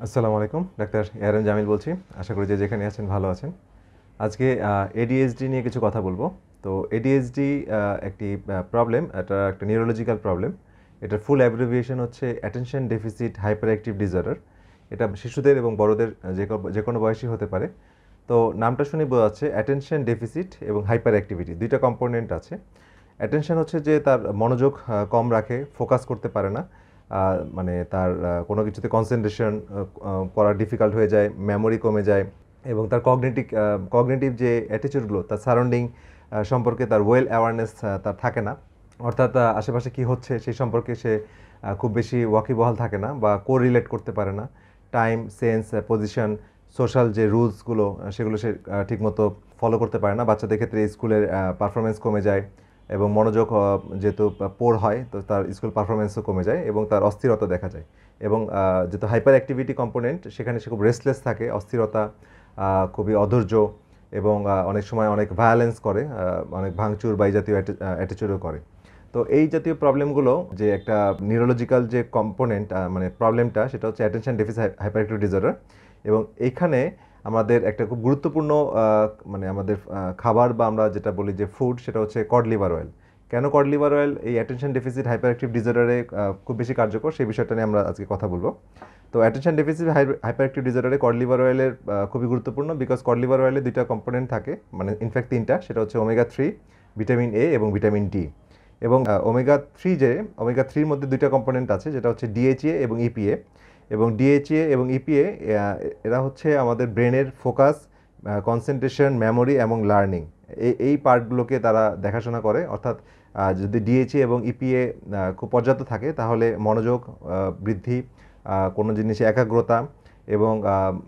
আসসালামু আলাইকুম, doctor ARM Jamil বলছি। আশা করি যে যেখানে আছেন ভালো আছেন। আজকে এডিএইচডি নিয়ে কিছু কথা বলবো। তো এডিএইচডি একটি প্রবলেম, এটা একটা নিউরোলজিক্যাল প্রবলেম। এটার ফুল অ্যাব্রিভিয়েশন হচ্ছে attention deficit hyper active disorder. এটা শিশুদের এবং বড়দের যে কোনো বয়সী হতে পারে। তো নামটা শুনে বোঝা যাচ্ছে অ্যাটেনশন ডেফিসিট এবং হাইপার অ্যাক্টিভিটি দুইটা কম্পোনেন্ট আছে। অ্যাটেনশন হচ্ছে যে তার মনোযোগ কম রাখে, ফোকাস করতে পারে না, মানে তার কোনো কিছুতে কনসেন্ট্রেশন করা ডিফিকাল্ট হয়ে যায়, মেমোরি কমে যায় এবং তার কগনিটিভ যে অ্যাটিচিউডগুলো, তার সারাউন্ডিং সম্পর্কে তার ওয়েল অ্যাওয়ারনেস তার থাকে না। অর্থাৎ আশেপাশে কী হচ্ছে সেই সম্পর্কে সে খুব বেশি ওয়াকিবহাল থাকে না বা কোরিলেট করতে পারে না। টাইম সেন্স পজিশন সোশ্যাল যে রুলসগুলো সেগুলো সে ঠিকমতো ফলো করতে পারে না। বাচ্চাদের ক্ষেত্রে স্কুলের পারফরমেন্স কমে যায় এবং মনোযোগ যেহেতু পোর হয়, তো তার স্কুল পারফরমেন্সও কমে যায় এবং তার অস্থিরতা দেখা যায়। এবং যেহেতু হাইপার অ্যাক্টিভিটি কম্পোনেন্ট, সেখানে সে খুব রেস্টলেস থাকে, অস্থিরতা, খুবই অধৈর্য এবং অনেক সময় অনেক ভায়োলেন্স করে, অনেক ভাঙচুর বা এই জাতীয় অ্যাটিচিউডও করে। তো এই জাতীয় প্রবলেমগুলো যে একটা নিউরোলজিক্যাল যে কম্পোনেন্ট, মানে প্রবলেমটা, সেটা হচ্ছে attention deficit hyper active disorder. এবং এইখানে আমাদের একটা খুব গুরুত্বপূর্ণ মানে আমাদের খাবার বা আমরা যেটা বলি যে ফুড, সেটা হচ্ছে কড লিভার অয়েল। কেন কড লিভার অয়েল এই অ্যাটেনশন ডেফিসিট হাইপার অ্যাক্টিভ ডিসঅর্ডারে খুব বেশি কার্যকর, সেই বিষয়টা নিয়ে আমরা আজকে কথা বলবো। তো অ্যাটেনশন ডেফিসিট হাইপার অ্যাক্টিভ ডিসঅর্ডারে কড লিভার অয়েলের খুবই গুরুত্বপূর্ণ, বিকজ কড লিভার অয়েলে দুইটা কম্পোনেন্ট থাকে, মানে ইনফ্যাক্ট তিনটা। সেটা হচ্ছে ওমেগা 3, ভিটামিন এ এবং ভিটামিন ডি। এবং ওমেগা 3-র মধ্যে দুইটা কম্পোনেন্ট আছে, যেটা হচ্ছে ডিএইচএ এবং ইপিএ। এবং ডিএইচএ এবং ইপিএ এরা হচ্ছে আমাদের ব্রেনের ফোকাস, কনসেন্ট্রেশন, মেমোরি এবং লার্নিং, এই পার্টগুলোকে তারা দেখাশোনা করে। অর্থাৎ যদি ডিএইচএ এবং ইপিএ খুব পর্যাপ্ত থাকে, তাহলে মনোযোগ বৃদ্ধি, কোনো জিনিসে একাগ্রতা এবং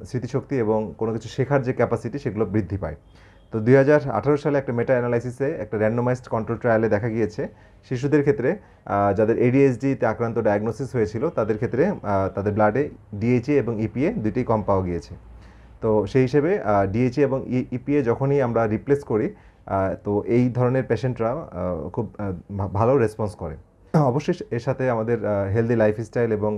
স্মৃতিশক্তি এবং কোনো কিছু শেখার যে ক্যাপাসিটি, সেগুলো বৃদ্ধি পায়। তো 2018 সালে একটা মেটা অ্যানালাইসিসে, একটা র্যান্ডোমাইজড কন্ট্রোল ট্রায়ালে দেখা গিয়েছে শিশুদের ক্ষেত্রে যাদের এডিএইচডিতে আক্রান্ত ডায়াগনোসিস হয়েছিল, তাদের ক্ষেত্রে তাদের ব্লাডে ডিএইচএ এবং ইপিএ দুইটাই কম পাওয়া গিয়েছে। তো সেই হিসেবে ডিএইচএ এবং ইপিএ যখনই আমরা রিপ্লেস করি, তো এই ধরনের পেশেন্টরা খুব ভালো রেসপন্স করে। অবশ্যই এর সাথে আমাদের হেলদি লাইফস্টাইল এবং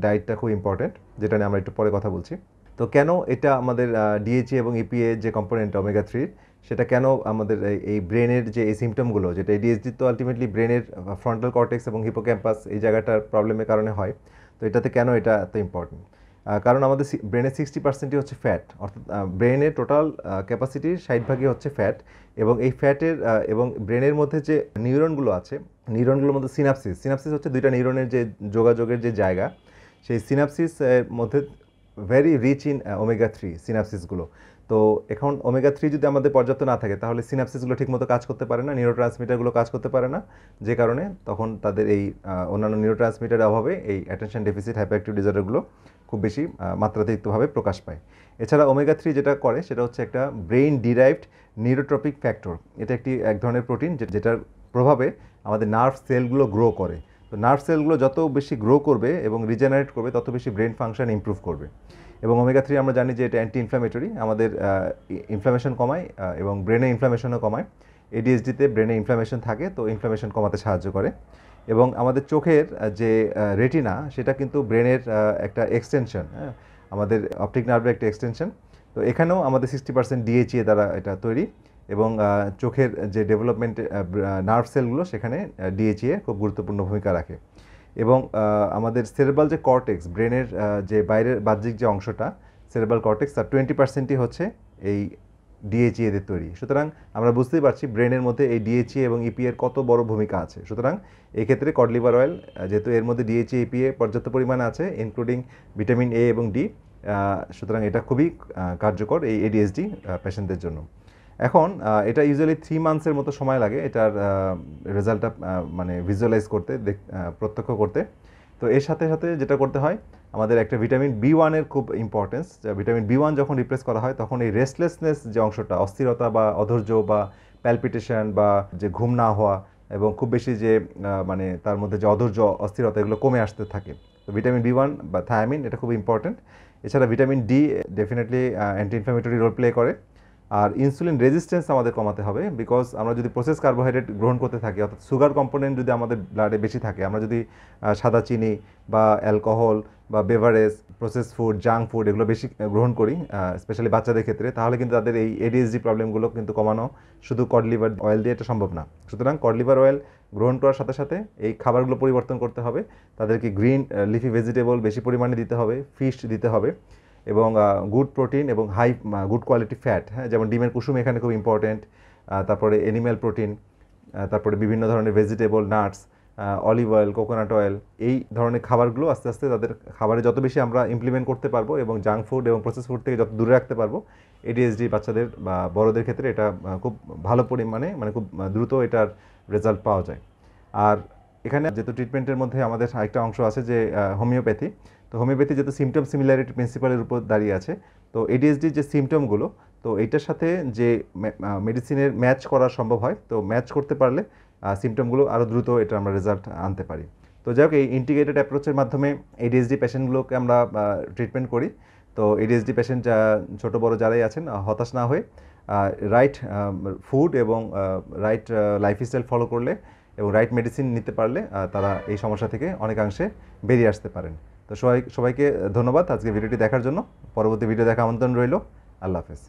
ডায়েটটা খুব ইম্পর্ট্যান্ট, যেটা নিয়ে আমরা একটু পরে কথা বলছি। তো কেন এটা আমাদের ডিএইচএ এবং ইপিএ যে কম্পোনেন্ট ওমেগা 3, সেটা কেন আমাদের এই ব্রেনের যে এই সিমটমগুলো, যেটা এডিএইচডি তো আলটিমেটলি ব্রেনের ফ্রন্টাল কর্টেক্স এবং হিপোক্যাম্পাস এই জায়গাটার প্রবলেমের কারণে হয়। তো এটাতে কেন এটা এত ইম্পর্টেন্ট? কারণ আমাদের ব্রেনের 60% হচ্ছে ফ্যাট। অর্থাৎ ব্রেনের টোটাল ক্যাপাসিটির 60% হচ্ছে ফ্যাট। এবং এই ফ্যাটের এবং ব্রেনের মধ্যে যে নিউরনগুলো আছে, নিউরনগুলোর মধ্যে সিনাপসিস হচ্ছে দুইটা নিউরনের যে যোগাযোগের যে জায়গা, সেই সিনাপসিস মধ্যে ভেরি রিচ ইন ওমেগা 3 সিনাপসিসগুলো। তো এখন ওমেগা 3 যদি আমাদের পর্যাপ্ত না থাকে, তাহলে সিনাপসিসগুলো ঠিকমতো কাজ করতে পারে না, নিউরো ট্রান্সমিটারগুলো কাজ করতে পারে না, যে কারণে তখন তাদের এই অন্যান্য নিউরো ট্রান্সমিটারের অভাবে এই অ্যাটেনশন ডেফিসিট হাইপার অ্যাক্টিভ ডিসঅর্ডারগুলো খুব বেশি মাত্রাতিরিক্তভাবে প্রকাশ পায়। এছাড়া ওমেগা 3 যেটা করে, সেটা হচ্ছে একটা ব্রেইন ডিরাইভড নিউরোট্রপিক ফ্যাক্টর। এটা এক ধরনের প্রোটিন, যেটার প্রভাবে আমাদের নার্ভ সেলগুলো গ্রো করে। তো নার্ভ সেলগুলো যত বেশি গ্রো করবে এবং রিজেনারেট করবে, তত বেশি ব্রেন ফাংশন ইমপ্রুভ করবে। এবং ওমেগা 3 আমরা জানি যে এটা অ্যান্টি ইনফ্ল্যামেটরি, আমাদের ইনফ্ল্যামেশন কমায় এবং ব্রেনে ইনফ্ল্যামেশনও কমায়। এডিএইচডিতে ব্রেনে ইনফ্ল্যামেশন থাকে, তো ইনফ্ল্যামেশন কমাতে সাহায্য করে। এবং আমাদের চোখের যে রেটিনা, সেটা কিন্তু ব্রেনের একটা এক্সটেনশন, হ্যাঁ, আমাদের অপটিক নার্ভের একটা এক্সটেনশন। তো এখানেও আমাদের 60% ডিএইচএ দ্বারা এটা তৈরি। এবং চোখের যে ডেভেলপমেন্ট নার্ভ সেলগুলো, সেখানে ডিএইচএ খুব গুরুত্বপূর্ণ ভূমিকা রাখে। এবং আমাদের সেরেব্রাল যে কর্টেক্স, ব্রেনের যে বাইরের বাহ্যিক যে অংশটা, সেরেব্রাল কর্টেক্স, তার 20%ই হচ্ছে এই ডিএইচএ দিয়ে তৈরি। সুতরাং আমরা বুঝতেই পারছি ব্রেনের মধ্যে এই ডিএইচএ এবং ইপিএর কত বড় ভূমিকা আছে। সুতরাং এই ক্ষেত্রে কড লিভার অয়েল, যেহেতু এর মধ্যে ডিএইচএ ইপিএ পর্যাপ্ত পরিমাণে আছে, ইনক্লুডিং ভিটামিন এ এবং ডি, সুতরাং এটা খুবই কার্যকর এই এডিএইচডি পেশেন্টদের জন্য। এখন এটা ইউজুয়ালি 3 মান্থসের মতো সময় লাগে এটার রেজাল্টটা মানে ভিজুয়ালাইজ করতে, প্রত্যক্ষ করতে। তো এর সাথে সাথে যেটা করতে হয়, আমাদের একটা ভিটামিন বি1-এর খুব ইম্পর্টেন্স। ভিটামিন বি1 যখন রিপ্লেস করা হয়, তখন এই রেস্টলেসনেস যে অংশটা, অস্থিরতা বা অধৈর্য বা প্যালপিটেশন বা যে ঘুম না হওয়া এবং খুব বেশি যে মানে তার মধ্যে যে অধৈর্য, অস্থিরতা, এগুলো কমে আসতে থাকে। তো ভিটামিন বি1 বা থায়ামিন, এটা খুব ইম্পর্টেন্ট। এছাড়া vitamin D definitely anti inflammatory role play করে। আর ইনসুলিন রেজিস্ট্যান্স আমাদের কমাতে হবে, বিকজ আমরা যদি প্রসেস কার্বোহাইড্রেট গ্রহণ করতে থাকি, অর্থাৎ সুগার কম্পোনেন্ট যদি আমাদের ব্লাডে বেশি থাকে, আমরা যদি সাদা চিনি বা অ্যালকোহল বা beverage, process food, junk food এগুলো বেশি গ্রহণ করি, স্পেশালি বাচ্চাদের ক্ষেত্রে, তাহলে কিন্তু তাদের এই এডিএসডি প্রবলেমগুলো কিন্তু কমানো শুধু কড লিভার অয়েল দিয়ে এটা সম্ভব না। সুতরাং কড লিভার অয়েল গ্রহণ করার সাথে সাথে এই খাবারগুলো পরিবর্তন করতে হবে। তাদেরকে গ্রিন লিফি ভেজিটেবল বেশি পরিমাণে দিতে হবে, ফিশ দিতে হবে, এবং গুড প্রোটিন এবং হাই গুড কোয়ালিটি ফ্যাট, হ্যাঁ, যেমন ডিমের কুসুম এখানে খুব ইম্পর্টেন্ট, তারপরে অ্যানিম্যাল প্রোটিন, তারপরে বিভিন্ন ধরনের vegetable, nuts, olive oil, coconut oil, এই ধরনের খাবারগুলো আস্তে আস্তে তাদের খাবারে যত বেশি আমরা ইমপ্লিমেন্ট করতে পারবো এবং জাঙ্ক ফুড এবং প্রসেস ফুড থেকে যত দূরে রাখতে পারবো, এডিএসডি বাচ্চাদের বা বড়দের ক্ষেত্রে এটা খুব ভালো পরিমাণে, মানে খুব দ্রুত এটার রেজাল্ট পাওয়া যায়। আর এখানে যেহেতু ট্রিটমেন্টের মধ্যে আমাদের আরেকটা অংশ আছে যে হোমিওপ্যাথি, তো হোমিওপ্যাথি যেহেতু সিমটম সিমিলারিটি প্রিন্সিপালের উপর দাঁড়িয়ে আছে, তো এডিএসডির যে সিমটমগুলো, তো এইটার সাথে যে মেডিসিনের ম্যাচ করা সম্ভব হয়, তো ম্যাচ করতে পারলে সিমটমগুলো আরও দ্রুত এটা আমরা রেজাল্ট আনতে পারি। তো যাই হোক, এই ইন্টিগ্রেটেড অ্যাপ্রোচের মাধ্যমে এডিএসডি পেশেন্টগুলোকে আমরা ট্রিটমেন্ট করি। তো এডিএসডি পেশেন্ট ছোটো বড়ো যারাই আছেন, হতাশ না হয়ে রাইট ফুড এবং রাইট লাইফস্টাইল ফলো করলে এবং রাইট মেডিসিন নিতে পারলে তারা এই সমস্যা থেকে অনেকাংশে বেরিয়ে আসতে পারেন। তো সবাইকে ধন্যবাদ আজকে ভিডিওটি দেখার জন্য। পরবর্তী ভিডিও দেখা আমন্ত্রণ রইল। আল্লাহ হাফেজ।